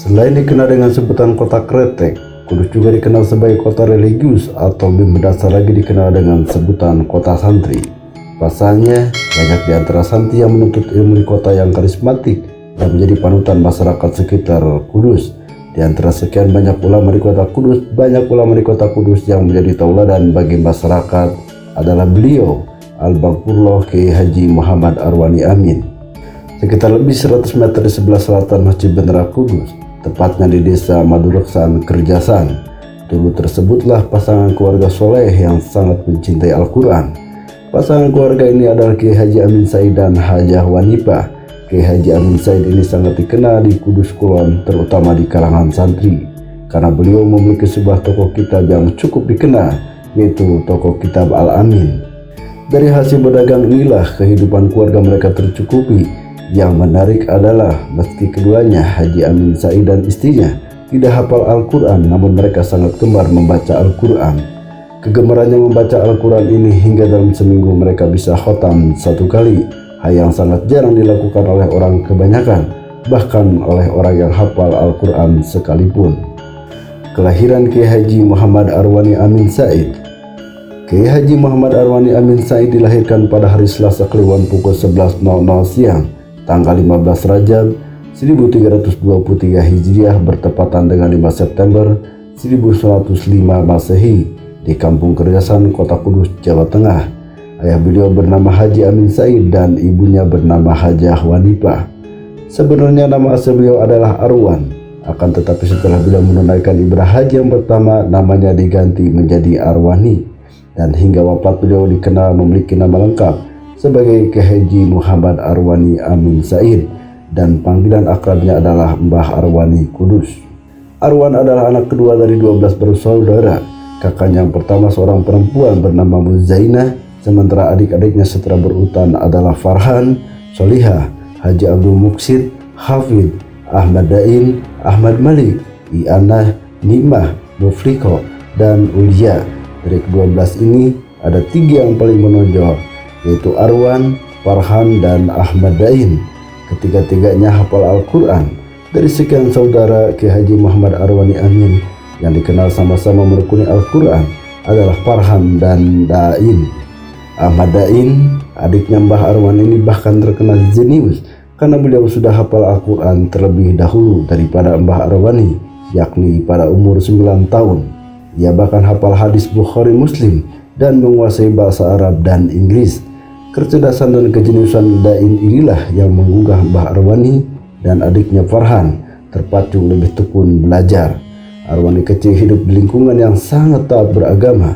Selain dikenal dengan sebutan kota kretek, Kudus juga dikenal sebagai kota religius atau lebih mendasar lagi dikenal dengan sebutan kota santri. Pasalnya, banyak di antara santri yang menuntut ilmu di kota yang karismatik dan menjadi panutan masyarakat sekitar Kudus. Di antara sekian banyak ulama di kota Kudus, banyak ulama di kota Kudus yang menjadi tauladan bagi masyarakat adalah beliau, Al-Baqurullah Kiai Haji Muhammad Arwani Amin. Sekitar lebih 100 meter di sebelah selatan Masjid Bendera Kudus, tepatnya di desa Madureksan, Kerjasan. Dulu tersebutlah pasangan keluarga soleh yang sangat mencintai Al-Quran. Pasangan keluarga ini adalah Kiai Haji Amin Said dan Hajah Wanipah. Kiai Haji Amin Said ini sangat dikenal di Kudus Kulon, terutama di kalangan santri, karena beliau memiliki sebuah toko kitab yang cukup dikenal, yaitu toko kitab Al-Amin. Dari hasil berdagang inilah kehidupan keluarga mereka tercukupi. Yang menarik adalah meski keduanya, Haji Amin Said dan istrinya, tidak hafal Al-Quran, namun mereka sangat gemar membaca Al-Quran. Kegemarannya membaca Al-Quran ini hingga dalam seminggu mereka bisa khotam 1 kali, hal yang sangat jarang dilakukan oleh orang kebanyakan, bahkan oleh orang yang hafal Al-Quran sekalipun. Kelahiran Kiai Haji Muhammad Arwani Amin Said. Kiai Haji Muhammad Arwani Amin Said dilahirkan pada hari Selasa Kliwon pukul 11.00 siang, tanggal 15 Rajab 1323 Hijriah bertepatan dengan 5 September 1905 Masehi di Kampung Kerjasan, Kota Kudus, Jawa Tengah. Ayah beliau bernama Haji Amin Said dan ibunya bernama Hajah Wanipah. Sebenarnya nama asli beliau adalah Arwan, akan tetapi setelah beliau menunaikan ibadah haji yang pertama, namanya diganti menjadi Arwani, dan hingga wafat beliau dikenal memiliki nama lengkap sebagai Kiai Haji Muhammad Arwani Amin Said, dan panggilan akrabnya adalah Mbah Arwani Kudus. Arwan adalah anak kedua dari 12 bersaudara. Kakaknya yang pertama seorang perempuan bernama Muzainah, sementara adik-adiknya setelah berurutan adalah Farhan, Solihah, Haji Abdul Muksid, Hafid, Ahmad Dain, Ahmad Malik, Ianah, Nimah, Mufriko, dan Ulia. Dari ke-12 ini ada 3 yang paling menonjol, yaitu Arwan, Farhan, dan Ahmad Dain. Ketiga-tiganya hafal Al-Quran. Dari sekian saudara Kiai Haji Muhammad Arwani Amin yang dikenal sama-sama merukuni Al-Quran adalah Farhan dan Dain. Ahmad Dain, adiknya Mbah Arwan ini bahkan terkenal jenius karena beliau sudah hafal Al-Quran terlebih dahulu daripada Mbah Arwani, yakni pada umur 9 tahun. Ia bahkan hafal hadis Bukhari Muslim dan menguasai bahasa Arab dan Inggris. Kecerdasan dan kejeniusan Dain inilah yang menggugah Mbah Arwani dan adiknya Farhan terpacu lebih tekun belajar. Arwani kecil hidup di lingkungan yang sangat taat beragama.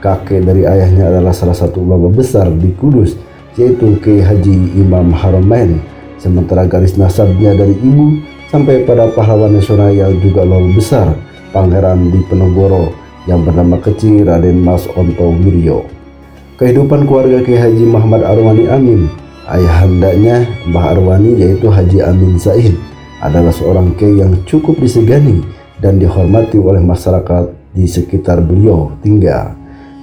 Kakek dari ayahnya adalah salah satu ulama besar di Kudus, yaitu Kiai Haji Imam Haramain, sementara garis nasabnya dari ibu sampai pada pahlawan nasional yang juga ulama besar, Pangeran Diponegoro, yang bernama kecil Raden Mas Onto Wiryo. Kehidupan keluarga Kiai Haji Muhammad Arwani Amin, ayahandanya Mbah Arwani yaitu Haji Amin Said, adalah seorang kiai yang cukup disegani dan dihormati oleh masyarakat di sekitar beliau tinggal.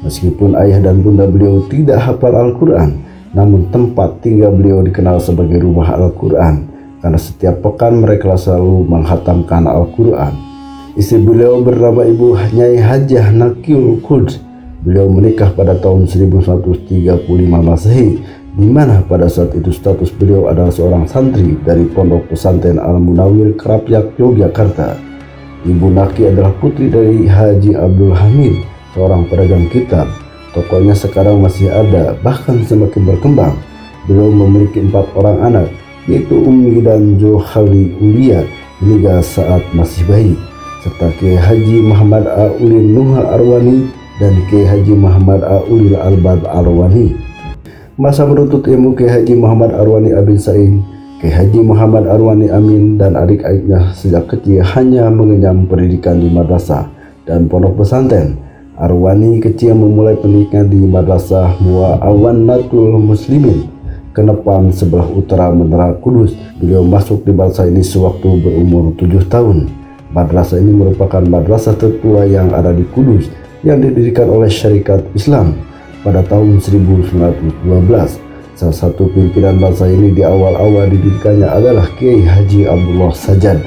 Meskipun ayah dan bunda beliau tidak hafal Al-Quran, namun tempat tinggal beliau dikenal sebagai rumah Al-Quran karena setiap pekan mereka selalu menghatamkan Al-Quran. Istri beliau bernama Ibu Nyai Hajah Nakiul Quds. Beliau menikah pada tahun 1935 Masehi, di mana pada saat itu status beliau adalah seorang santri dari Pondok Pesantren Al-Munawir, Krapyak, Yogyakarta. Ibu Naki adalah putri dari Haji Abdul Hamid, seorang pedagang kitab. Tokonya sekarang masih ada, bahkan semakin berkembang. Beliau memiliki 4 orang anak, yaitu Umi dan Johali Ulia hingga saat masih bayi, serta Kiai Haji Muhammad Aulil Nuha Arwani dan Kiai Haji Muhammad Aulil Albab Arwani. Masa menuntut ilmu Kiai Haji Muhammad Arwani Amin Said, Kiai Haji Muhammad Arwani Amin dan adik-adiknya sejak kecil hanya mengenyam pendidikan di madrasah dan pondok pesantren. Arwani kecil memulai pendidikan di Madrasah Muawwanatul Muslimin, Kenepan sebelah utara Menara Kudus. Beliau masuk di madrasah ini sewaktu berumur 7 tahun. Madrasah ini merupakan madrasah tertua yang ada di Kudus, yang didirikan oleh Syarikat Islam pada tahun 1912. Salah satu pimpinan bangsa ini di awal-awal didirikannya adalah Kiai Haji Abdullah Sajjad.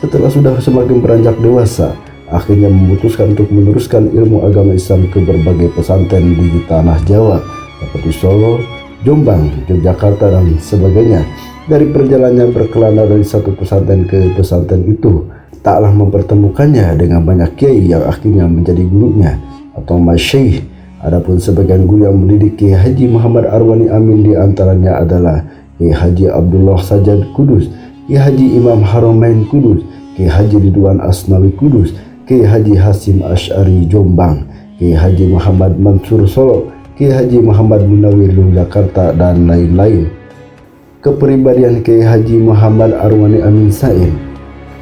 setelah sudah semakin beranjak dewasa, akhirnya memutuskan untuk meneruskan ilmu agama Islam ke berbagai pesantren di tanah Jawa seperti Solo, Jombang, Yogyakarta, dan sebagainya. Dari perjalanannya berkelana dari satu pesantren ke pesantren itu, taklah mempertemukannya dengan banyak kiai yang akhirnya menjadi gurunya atau masyaikh. Adapun sebagian guru yang mendidik Kiai Haji Muhammad Arwani Amin diantaranya adalah Kiai Haji Abdullah Sajjad Kudus, Kiai Haji Imam Haramain Kudus, Kiai Haji Ridwan Asnawi Kudus, Kiai Haji Hasim Asy'ari Jombang, Kiai Haji Muhammad Mansur Solo, Kiai Haji Muhammad Munawir Yogyakarta, dan lain-lain. Kepribadian Kiai Haji Muhammad Arwani Amin Said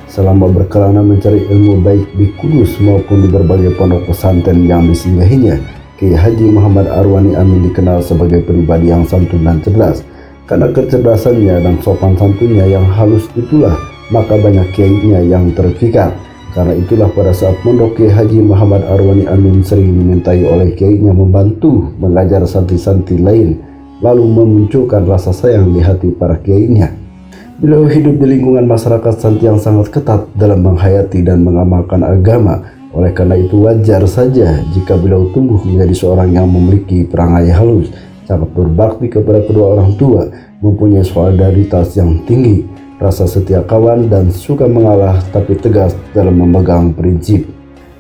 selama berkelana mencari ilmu baik di Kudus maupun di berbagai pondok pesantren yang disinggahinya, Kiai Haji Muhammad Arwani Amin dikenal sebagai pribadi yang santun dan cerdas. Karena kecerdasannya dan sopan santunnya yang halus itulah, maka banyak kiainya yang terpikat. Karena itulah pada saat mondok, Kiai Haji Muhammad Arwani Amin sering dimintai oleh kiainya membantu mengajar santri-santri lain, lalu memunculkan rasa sayang di hati para kiainya. Beliau hidup di lingkungan masyarakat santri yang sangat ketat dalam menghayati dan mengamalkan agama. Oleh karena itu wajar saja jika beliau tumbuh menjadi seorang yang memiliki perangai halus, sangat berbakti kepada kedua orang tua, mempunyai solidaritas yang tinggi, rasa setia kawan, dan suka mengalah tapi tegas dalam memegang prinsip.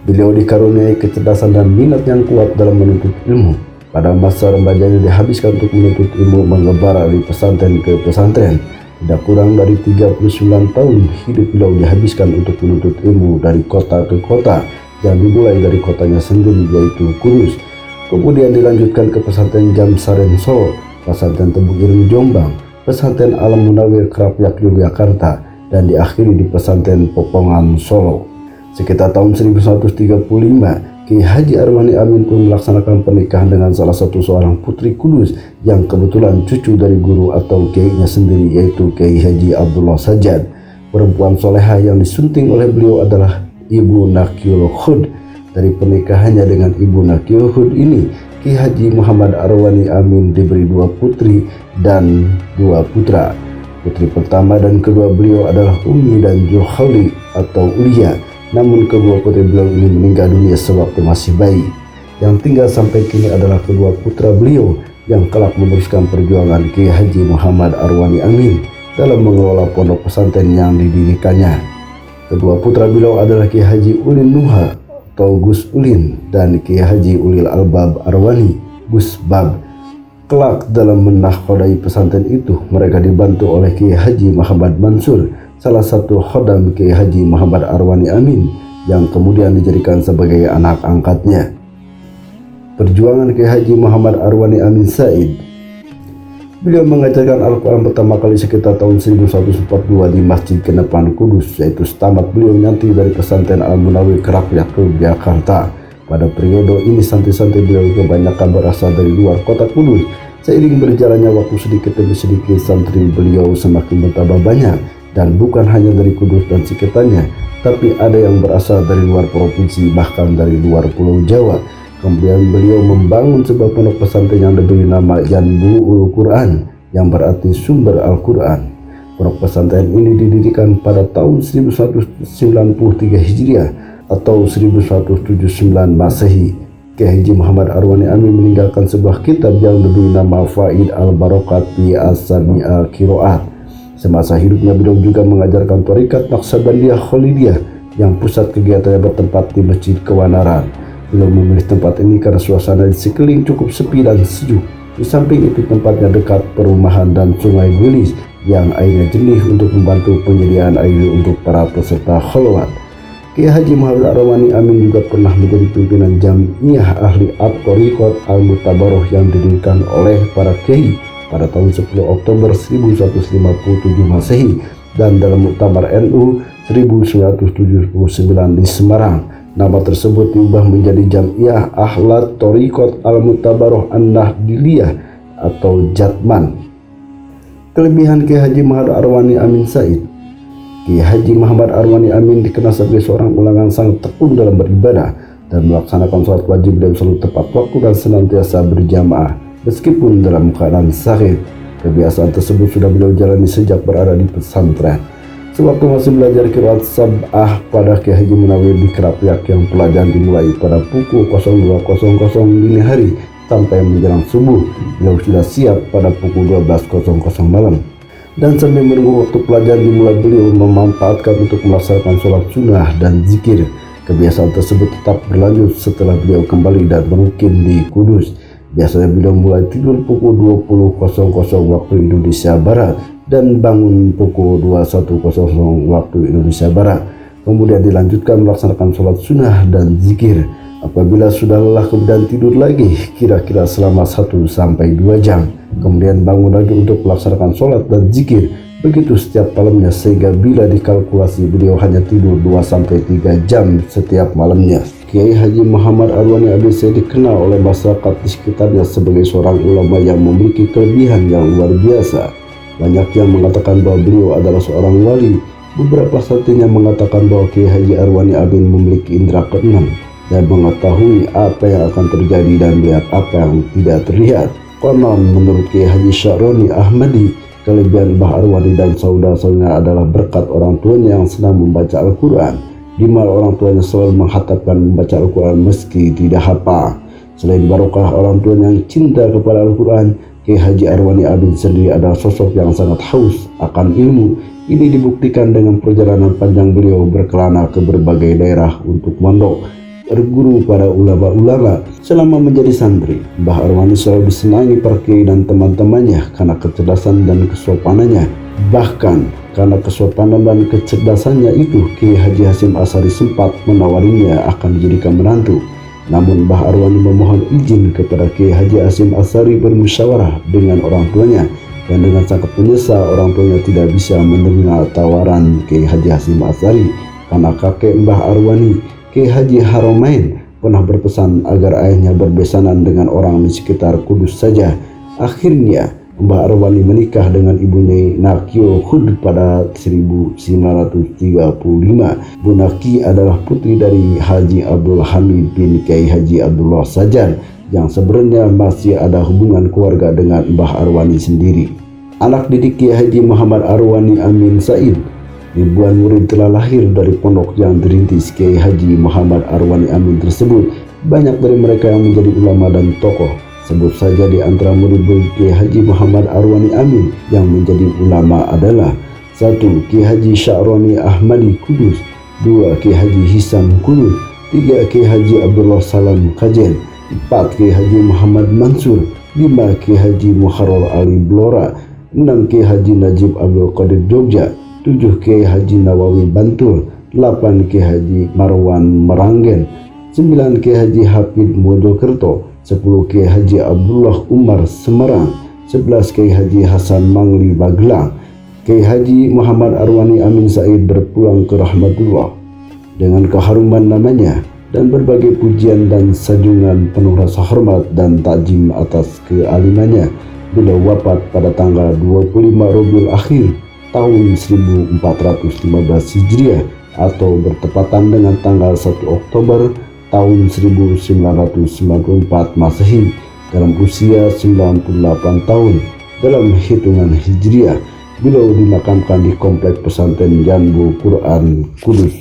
Beliau dikaruniai kecerdasan dan minat yang kuat dalam menuntut ilmu. Pada masa remajanya dihabiskan untuk menuntut ilmu mengebara dari pesantren ke pesantren. Tidak kurang dari 39 tahun hidup beliau dihabiskan untuk menuntut ilmu dari kota ke kota, yang dimulai dari kotanya sendiri yaitu Kudus, kemudian dilanjutkan ke pesantren Jamsaren Solo, pesantren Tebu Ireng Jombang, pesantren Alam Munawir Krapyak Yogyakarta, dan diakhiri di pesantren Popongan Solo. Sekitar tahun 1935, Kiai Haji Arwani Amin pun melaksanakan pernikahan dengan salah satu seorang putri Kudus yang kebetulan cucu dari guru atau kiainya sendiri, yaitu Kiai Haji Abdullah Sajjad. Perempuan soleha yang disunting oleh beliau adalah Ibu Nakiul Hud. Dari pernikahannya dengan Ibu Nakiul Hud ini, Kiai Haji Muhammad Arwani Amin diberi 2 putri dan 2 putra. Putri pertama dan kedua beliau adalah Umi dan Johali atau Ulia. Namun kedua putri beliau ini meninggal dunia sewaktu masih bayi. Yang tinggal sampai kini adalah kedua putra beliau yang kelak meneruskan perjuangan Kiai Haji Muhammad Arwani Amin dalam mengelola pondok pesantren yang didirikannya. Kedua putra beliau adalah Kiai Haji Ulin Nuha atau Gus Ulin dan Kiai Haji Ulil Albab Arwani Gus Bab. Kelak dalam menahkodai pesantren itu, mereka dibantu oleh Kiai Haji Muhammad Mansur, salah satu khodam Kiai Haji Muhammad Arwani Amin, yang kemudian dijadikan sebagai anak angkatnya. Perjuangan Kiai Haji Muhammad Arwani Amin Said. Beliau mengajarkan Al-Quran pertama kali sekitar tahun 1142 di Masjid Kenepan Kudus, yaitu tamat beliau nanti dari pesantren Al-Munawir Krapyak Yogyakarta. Pada periode ini santri-santri beliau kebanyakan berasal dari luar kota Kudus. Seiring berjalannya waktu, sedikit demi sedikit santri beliau semakin bertambah banyak, dan bukan hanya dari Kudus dan sekitarnya, tapi ada yang berasal dari luar provinsi, bahkan dari luar Pulau Jawa. Kemudian beliau membangun sebuah pondok pesantren yang diberi nama Yanbu'ul Quran, yang berarti sumber Al-Quran. Pondok pesantren ini didirikan pada tahun 1193 Hijriah atau 1179 Masehi. Kiai Haji Muhammad Arwani Amin meninggalkan sebuah kitab yang diberi nama Faid Al-Barokat fi As-Sabi'a Qiraat. Semasa hidupnya beliau juga mengajarkan Thariqat Naqsabandiyah Khalidiyah yang pusat kegiatannya bertempat di Masjid Kewanaran. Beliau memilih tempat ini karena suasana di sekeliling cukup sepi dan sejuk. Di samping itu tempatnya dekat perumahan dan sungai Gulis yang airnya jernih untuk membantu penyediaan air untuk para peserta kholwat. Kiai Haji Muhammad Arwani Amin juga pernah menjadi pimpinan Jam'iyah Ahli At-Thariqat Al-Mutabaroh yang didirikan oleh para kiai pada tahun 10 Oktober 1157 Masehi dan dalam Muktamar NU 1979 di Semarang. Nama tersebut diubah menjadi Jam'iyah Ahlat Thariqat Al-Mutabaroh An-Nahdiliyah atau Jatman. Kelebihan Kiai Haji Muhammad Arwani Amin Said. Kiai Haji Muhammad Arwani Amin dikenal sebagai seorang ulangan sangat tekun dalam beribadah dan melaksanakan sholat wajib dan selalu tepat waktu dan senantiasa berjamaah meskipun dalam keadaan sakit. Kebiasaan tersebut sudah beliau jalani sejak berada di pesantren. Sewaktu masih belajar qiraat sab'ah pada Kiai Haji Munawir di Kerapiak yang pelajaran dimulai pada pukul 02.00 dini hari sampai menjelang subuh, beliau sudah siap pada pukul 12.00 malam. Dan sambil menunggu waktu pelajaran dimulai, beliau memanfaatkan untuk melaksanakan sholat sunnah dan zikir. Kebiasaan tersebut tetap berlanjut setelah beliau kembali dan bermukim di Kudus. Biasanya beliau mulai tidur pukul 20.00 waktu Indonesia Barat dan bangun pukul 21.00 waktu Indonesia Barat. Kemudian dilanjutkan melaksanakan sholat sunnah dan zikir. Apabila sudah lelah kemudian tidur lagi kira-kira selama 1-2 jam. Kemudian bangun lagi untuk melaksanakan sholat dan zikir. Begitu setiap malamnya, sehingga bila dikalkulasi beliau hanya tidur 2-3 jam setiap malamnya. Kiai Haji Muhammad Arwani ABC dikenal oleh masyarakat di sekitarnya sebagai seorang ulama yang memiliki kelebihan yang luar biasa. Banyak yang mengatakan bahwa beliau adalah seorang wali. Beberapa santrinya mengatakan bahwa Kiai Haji Arwani Amin memiliki indera keenam dan mengetahui apa yang akan terjadi dan melihat apa yang tidak terlihat. Konon menurut Kiai Haji Sya'roni Ahmadi, kelebihan Mbah Arwani dan saudara-saudaranya adalah berkat orang tuanya yang senang membaca Al-Quran, di mana orang tuanya selalu menghatapkan membaca Al-Quran meski tidak hafal. Selain barokah orang tuanya yang cinta kepada Al-Quran, Kiai Haji Arwani Amin sendiri adalah sosok yang sangat haus akan ilmu. Ini dibuktikan dengan perjalanan panjang beliau berkelana ke berbagai daerah untuk mondok, berguru pada ulama-ulama. Selama menjadi santri, Mbah Arwani selalu disenangi para kiai dan teman-temannya karena kecerdasan dan kesopanannya. Bahkan karena kesopanan dan kecerdasannya itu, Kiai Haji Hasyim Asy'ari sempat menawarinya akan dijadikan menantu. Namun Mbah Arwani memohon izin kepada Kiai Haji Hasyim Asy'ari bermusyawarah dengan orang tuanya, dan dengan sangat menyesal orang tuanya tidak bisa menerima tawaran Kiai Haji Hasyim Asy'ari karena kakek Mbah Arwani, Kiai Haji Haromain, pernah berpesan agar ayahnya berbesanan dengan orang di sekitar Kudus saja. Akhirnya Mbah Arwani menikah dengan ibunya Nakio Hud pada 1935. Bu Naki adalah putri dari Haji Abdul Hamid bin Kiai Haji Abdullah Sajar yang sebenarnya masih ada hubungan keluarga dengan Mbah Arwani sendiri. Anak didik Kiai Haji Muhammad Arwani Amin Said. Ribuan murid telah lahir dari pondok yang dirintis Kiai Haji Muhammad Arwani Amin tersebut. Banyak dari mereka yang menjadi ulama dan tokoh. Sebut saja di antara murid-murid Kiai Haji Muhammad Arwani Amin yang menjadi ulama adalah: 1. Kiai Haji Sya'roni Ahmadi Kudus, 2. Kiai Haji Hisam Kudus, 3. Kiai Haji Abdullah Salam Kajen, 4. Kiai Haji Muhammad Mansur, 5. Kiai Haji Muharrar Ali Blora, 6. Kiai Haji Najib Abdul Qadir Jogja, 7. Kiai Haji Nawawi Bantul, 8. Kiai Haji Marwan Meranggen, 9. Kiai Haji Hafid Mojokerto, 10. Kiai Haji Abdullah Umar Semarang, 11. Kiai Haji Hasan Mangli Magelang. Kiai Haji Muhammad Arwani Amin Said berpulang ke rahmatullah dengan keharuman namanya dan berbagai pujian dan sanjungan penuh rasa hormat dan takjim atas kealimannya. Beliau wafat pada tanggal 25 Rabiul Akhir tahun 1415 Hijriah atau bertepatan dengan tanggal 1 Oktober tahun 1994 Masehi dalam usia 98 tahun dalam hitungan Hijriah. Beliau dimakamkan di Komplek Pesantren Janbu Quran Kudus.